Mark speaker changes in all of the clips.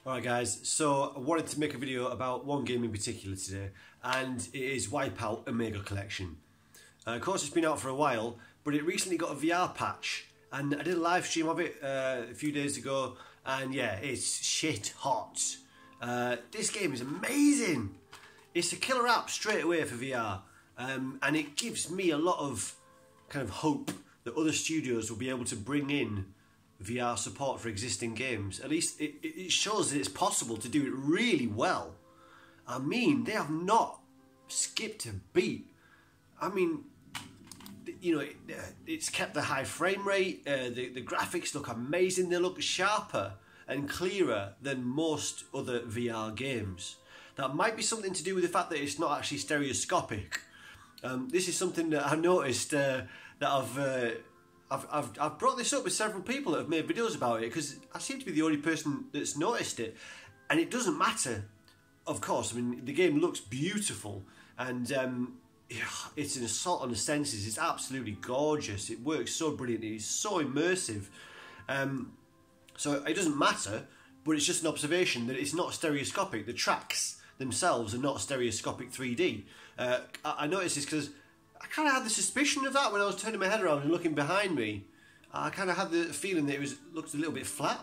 Speaker 1: Alright guys, so I wanted to make a video about one game in particular today, and it is wipEout Omega Collection. Of course it's been out for a while, but it recently got a VR patch, and I did a live stream of it a few days ago, and yeah, it's shit hot. This game is amazing! It's a killer app straight away for VR, and it gives me a lot of kind of hope that other studios will be able to bring in VR support for existing games. At least it shows that it's possible to do it really well. I mean, they have not skipped a beat. I mean, you know, it's kept the high frame rate, the graphics look amazing, they look sharper and clearer than most other VR games. That might be something to do with the fact that it's not actually stereoscopic. This is something that I noticed that I've brought this up with several people that have made videos about it, because I seem to be the only person that's noticed it, and it doesn't matter. Of course, I mean, the game looks beautiful, and it's an assault on the senses. It's absolutely gorgeous. It works so brilliantly. It's so immersive. So it doesn't matter, but it's just an observation that it's not stereoscopic. The tracks themselves are not stereoscopic 3D. I noticed this because I kind of had the suspicion of that when I was turning my head around and looking behind me. I kind of had the feeling that it looked a little bit flat.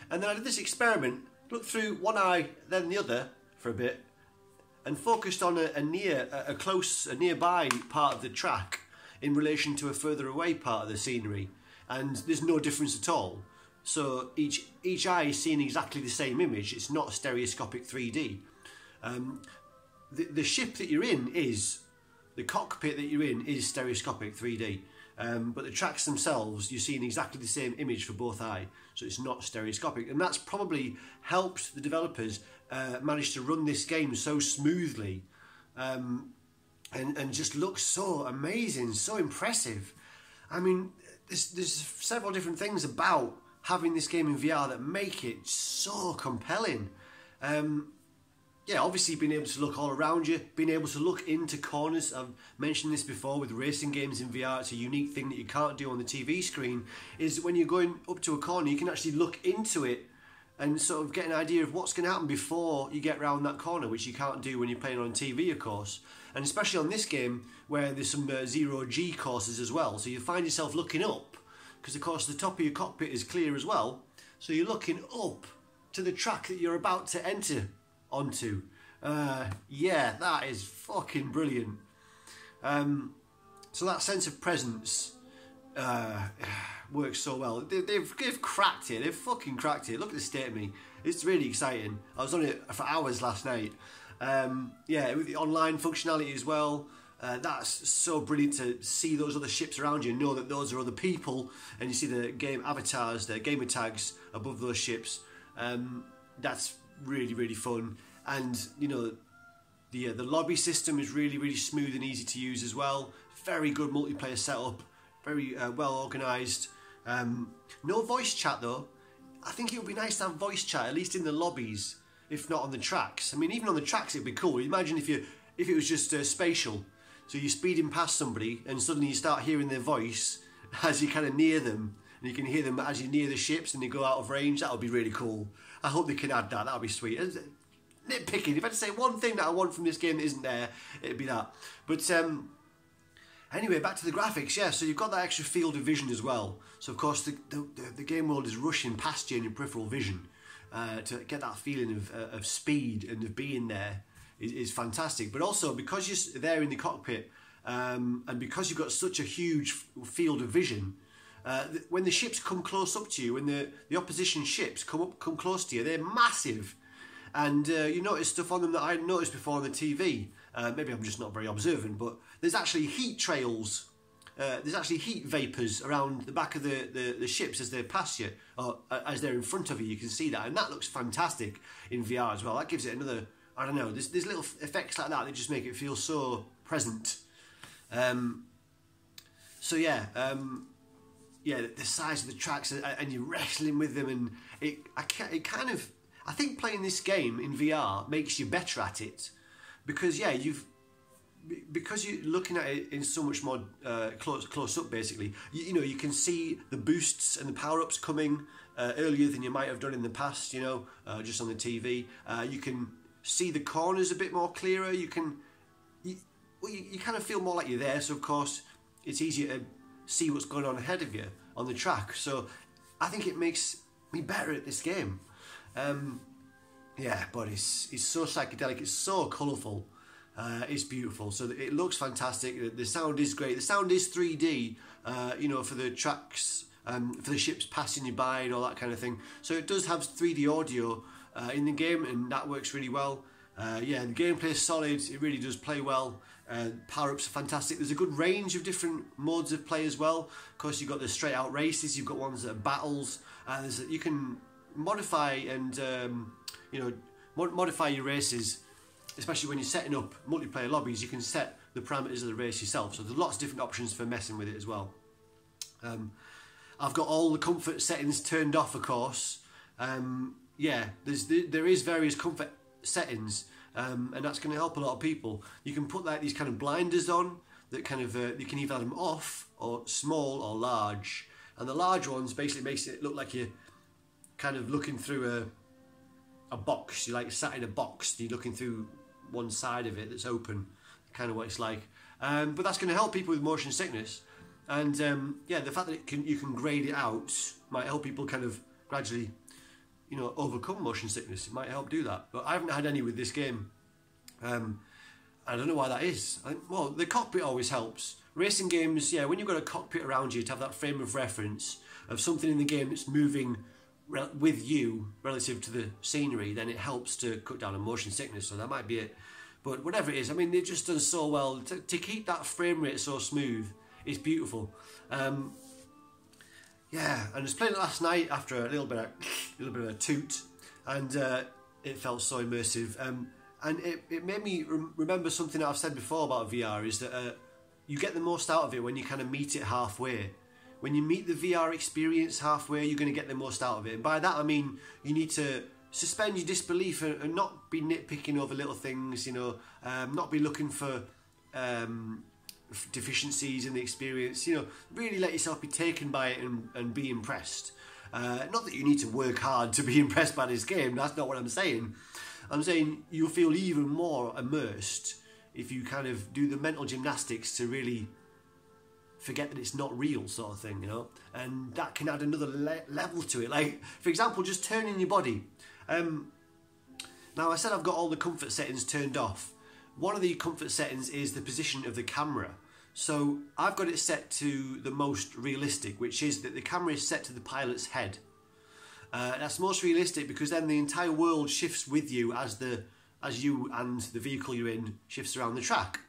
Speaker 1: And then I did this experiment, looked through one eye, then the other for a bit, and focused on a nearby part of the track in relation to a further away part of the scenery. And there's no difference at all. So each eye is seeing exactly the same image. It's not stereoscopic 3D. The ship that you're in is... The cockpit that you're in is stereoscopic 3D, but the tracks themselves, you're seeing exactly the same image for both eyes, so it's not stereoscopic. And that's probably helped the developers manage to run this game so smoothly and just look so amazing, so impressive. I mean, there's several different things about having this game in VR that make it so compelling. Yeah, obviously being able to look all around you, being able to look into corners. I've mentioned this before with racing games in VR. It's a unique thing that you can't do on the TV screen, is when you're going up to a corner, you can actually look into it and sort of get an idea of what's going to happen before you get around that corner, which you can't do when you're playing on TV, of course. And especially on this game, where there's some zero-G courses as well. So you find yourself looking up, because of course the top of your cockpit is clear as well. So you're looking up to the track that you're about to enter onto. Yeah, that is fucking brilliant. So that sense of presence works so well. They've cracked it. They've fucking cracked it. Look at the state of me. It's really exciting. I was on it for hours last night. Yeah, with the online functionality as well. That's so brilliant to see those other ships around you and know that those are other people, and you see the game avatars, the gamer tags above those ships. That's really, really fun. And you know, the lobby system is really, really smooth and easy to use as well. Very good multiplayer setup, very well organised. No voice chat though. I think it would be nice to have voice chat, at least in the lobbies, if not on the tracks. I mean, even on the tracks it'd be cool. Imagine if it was just spatial. So you're speeding past somebody and suddenly you start hearing their voice as you kind of near them. And you can hear them as you near the ships and they go out of range. That would be really cool. I hope they can add that. That would be sweet. Nitpicking. If I had to say one thing that I want from this game that isn't there, it'd be that. But anyway, back to the graphics. Yeah, so you've got that extra field of vision as well. So of course the game world is rushing past you in your peripheral vision to get that feeling of speed and of being there is fantastic. But also because you're there in the cockpit and because you've got such a huge field of vision. When the ships come close up to you, when the opposition ships come close to you, they're massive, and you notice stuff on them that I hadn't noticed before on the TV. Maybe I'm just not very observant, but there's actually heat trails. There's actually heat vapours around the back of the ships as they pass you, or as they're in front of you. You can see that, and that looks fantastic in VR as well. That gives it another, I don't know, there's little effects like that that just make it feel so present. So yeah. Yeah, the size of the tracks, and you're wrestling with them, and I think playing this game in VR makes you better at it, because yeah, because you're looking at it in so much more close up, basically, you know, you can see the boosts and the power-ups coming earlier than you might have done in the past, you know, just on the TV. You can see the corners a bit more clearer. You kind of feel more like you're there, so of course it's easier to see what's going on ahead of you on the track. So I think it makes me better at this game. Yeah, but it's so psychedelic, it's so colourful. It's beautiful, so it looks fantastic. The sound is great. The sound is 3D, you know, for the tracks, for the ships passing you by and all that kind of thing. So it does have 3D audio in the game, and that works really well. Yeah, the gameplay is solid. It really does play well. Power-ups are fantastic. There's a good range of different modes of play as well. Of course, you've got the straight-out races. You've got ones that are battles. You can modify and you know, modify your races. Especially when you're setting up multiplayer lobbies, you can set the parameters of the race yourself. So there's lots of different options for messing with it as well. I've got all the comfort settings turned off, of course. Yeah, there is various comfort settings, and that's going to help a lot of people. You can put like these kind of blinders on that kind of you can either have them off or small or large. And the large ones basically makes it look like you're kind of looking through a box. You're like sat in a box. You're looking through one side of it that's open, kind of what it's like. But that's going to help people with motion sickness. And yeah, the fact that you can grade it out might help people kind of gradually, you know, overcome motion sickness. It might help do that. But I haven't had any with this game. I don't know why that is. Well, the cockpit always helps. Racing games, yeah, when you've got a cockpit around you to have that frame of reference of something in the game that's moving with you relative to the scenery, then it helps to cut down on motion sickness. So that might be it. But whatever it is, I mean, they've just done so well to keep that frame rate so smooth. It's beautiful. Yeah, and I was playing it last night after a little bit of a toot, and it felt so immersive. And it made me remember something that I've said before about VR, is that you get the most out of it when you kind of meet it halfway. When you meet the VR experience halfway, you're going to get the most out of it. And by that I mean you need to suspend your disbelief and not be nitpicking over little things, you know, not be looking for deficiencies in the experience, you know, really let yourself be taken by it and be impressed. Not that you need to work hard to be impressed by this game, that's not what I'm saying. I'm saying you'll feel even more immersed if you kind of do the mental gymnastics to really forget that it's not real, sort of thing, you know, and that can add another level to it. Like, for example, just turning your body. Now, I said I've got all the comfort settings turned off. One of the comfort settings is the position of the camera. So I've got it set to the most realistic, which is that the camera is set to the pilot's head. That's most realistic because then the entire world shifts with you as you and the vehicle you're in shifts around the track.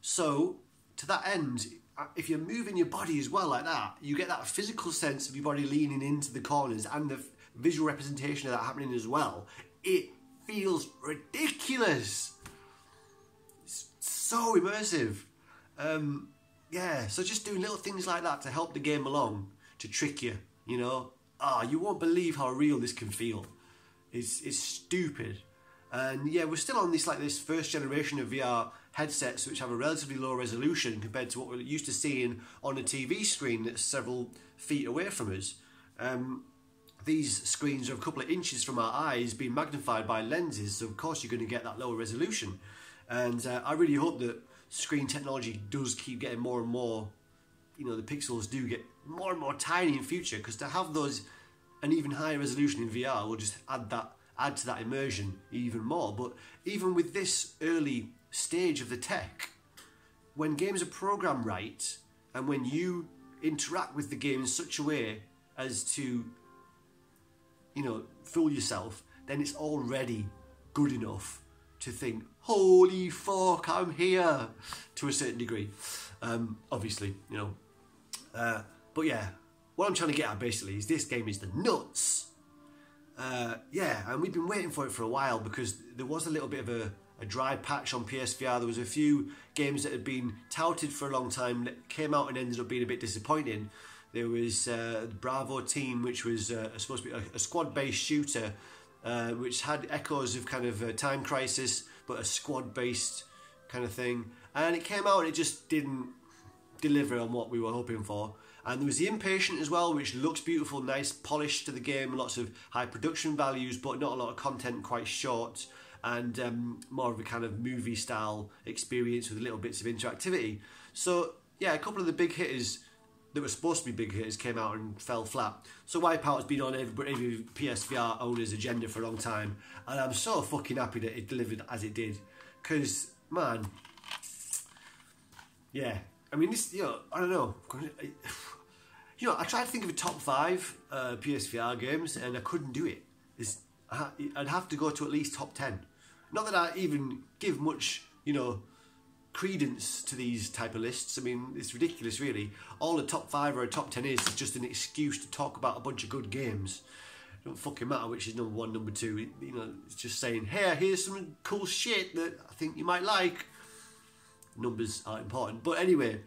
Speaker 1: So to that end, if you're moving your body as well like that, you get that physical sense of your body leaning into the corners and the visual representation of that happening as well. It feels ridiculous. It's so immersive. Yeah, so just doing little things like that to help the game along, to trick you, you know. You won't believe how real this can feel. It's stupid. And yeah, we're still on this first generation of VR headsets which have a relatively low resolution compared to what we're used to seeing on a TV screen that's several feet away from us. These screens are a couple of inches from our eyes being magnified by lenses, so of course you're going to get that lower resolution. And I really hope that screen technology does keep getting more and more, you know, the pixels do get more and more tiny in future, because to have those an even higher resolution in VR will just add to that immersion even more. But even with this early stage of the tech, when games are programmed right and when you interact with the game in such a way as to, you know, fool yourself, then it's already good enough to think, holy fuck, I'm here, to a certain degree. Obviously, you know. But yeah, what I'm trying to get at basically is this game is the nuts. Yeah, and we've been waiting for it for a while because there was a little bit of a dry patch on PSVR. There was a few games that had been touted for a long time that came out and ended up being a bit disappointing. There was the Bravo team, which was supposed to be a squad-based shooter, which had echoes of kind of Time Crisis, but a squad-based kind of thing. And it came out and it just didn't deliver on what we were hoping for. And there was the Impatient as well, which looks beautiful, nice polish to the game, lots of high production values, but not a lot of content, quite short, and more of a kind of movie style experience with little bits of interactivity. So yeah, a couple of the big hitters that were supposed to be big hitters came out and fell flat. So wipEout has been on every PSVR owner's agenda for a long time, and I'm so fucking happy that it delivered as it did. Because, man, yeah, I mean, this, you know, I don't know. You know, I tried to think of a top 5 PSVR games, and I couldn't do it. I'd have to go to at least top 10. Not that I even give much, you know, credence to these type of lists. I mean, it's ridiculous, really. All a top 5 or a top 10 is just an excuse to talk about a bunch of good games. It don't fucking matter which is number 1, number 2. You know, it's just saying, hey, here's some cool shit that I think you might like. Numbers aren't important, but anyway,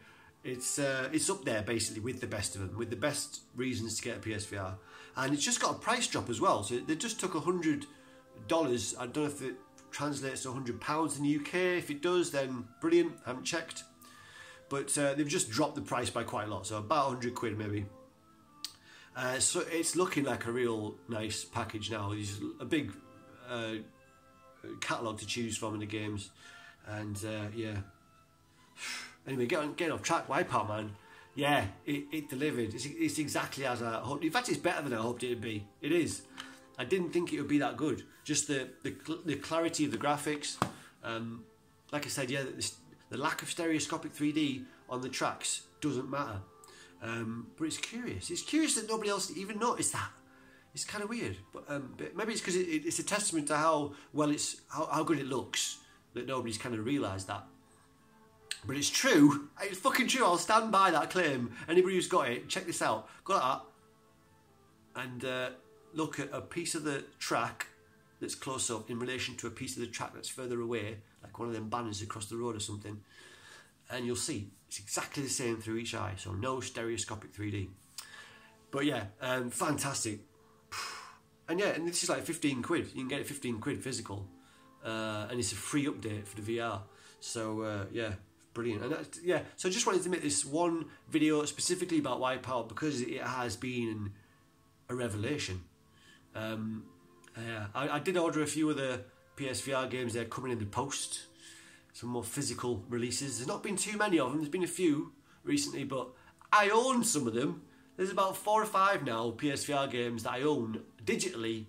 Speaker 1: it's up there basically with the best of them, with the best reasons to get a PSVR, and it's just got a price drop as well. So they just took $100. I don't know if it translates to £100 in the UK. If it does, then brilliant. I haven't checked, but they've just dropped the price by quite a lot, so about 100 quid maybe. So it's looking like a real nice package now. There's a big catalogue to choose from in the games, and yeah. Anyway, getting off track, wipEout, man. Yeah, it delivered. It's exactly as I hoped. In fact, it's better than I hoped it would be. It is. I didn't think it would be that good. Just the clarity of the graphics. Like I said, yeah, the lack of stereoscopic 3D on the tracks doesn't matter. But it's curious. It's curious that nobody else even noticed that. It's kind of weird. But maybe it's because it's a testament to how well how good it looks that nobody's kind of realised that. But it's true. It's fucking true. I'll stand by that claim. Anybody who's got it, check this out. Go like that. And look at a piece of the track that's close up in relation to a piece of the track that's further away, like one of them banners across the road or something. And you'll see it's exactly the same through each eye. So no stereoscopic 3D. But yeah, fantastic. And yeah, and this is like 15 quid. You can get it 15 quid physical. And it's a free update for the VR. So yeah. Brilliant. And yeah, so I just wanted to make this one video specifically about wipEout because it has been a revelation. Yeah, I did order a few of the PSVR games. They're coming in the post. Some more physical releases. There's not been too many of them. There's been a few recently, but I own some of them. There's about 4 or 5 now PSVR games that I own digitally.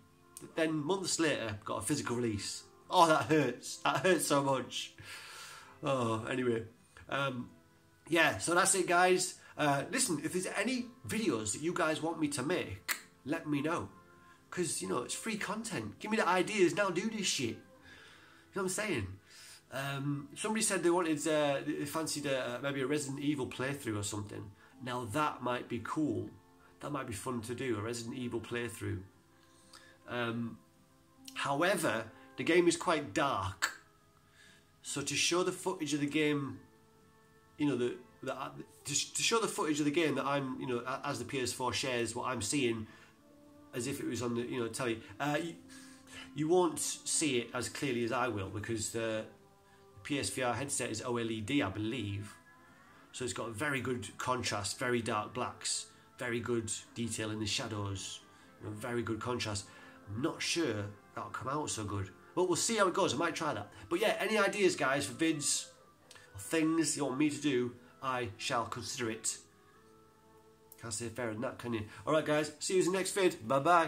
Speaker 1: Then months later, got a physical release. Oh, that hurts. That hurts so much. Oh, anyway. Yeah, so that's it, guys. Listen, if there's any videos that you guys want me to make, let me know. Because, you know, it's free content. Give me the ideas, now do this shit. You know what I'm saying? Somebody said they wanted, they fancied maybe a Resident Evil playthrough or something. Now that might be cool. That might be fun to do, a Resident Evil playthrough. However, the game is quite dark. So to show the footage of the game, you know, to show the footage of the game that I'm, you know, as the PS4 shares what I'm seeing, as if it was on the, you know, telly, you won't see it as clearly as I will because the PSVR headset is OLED, I believe. So it's got very good contrast, very dark blacks, very good detail in the shadows, you know, very good contrast. I'm not sure that'll come out so good. But we'll see how it goes. I might try that. But yeah, any ideas, guys, for vids or things you want me to do, I shall consider it. Can't say fairer than that, can you? Alright, guys. See you in the next vid. Bye-bye.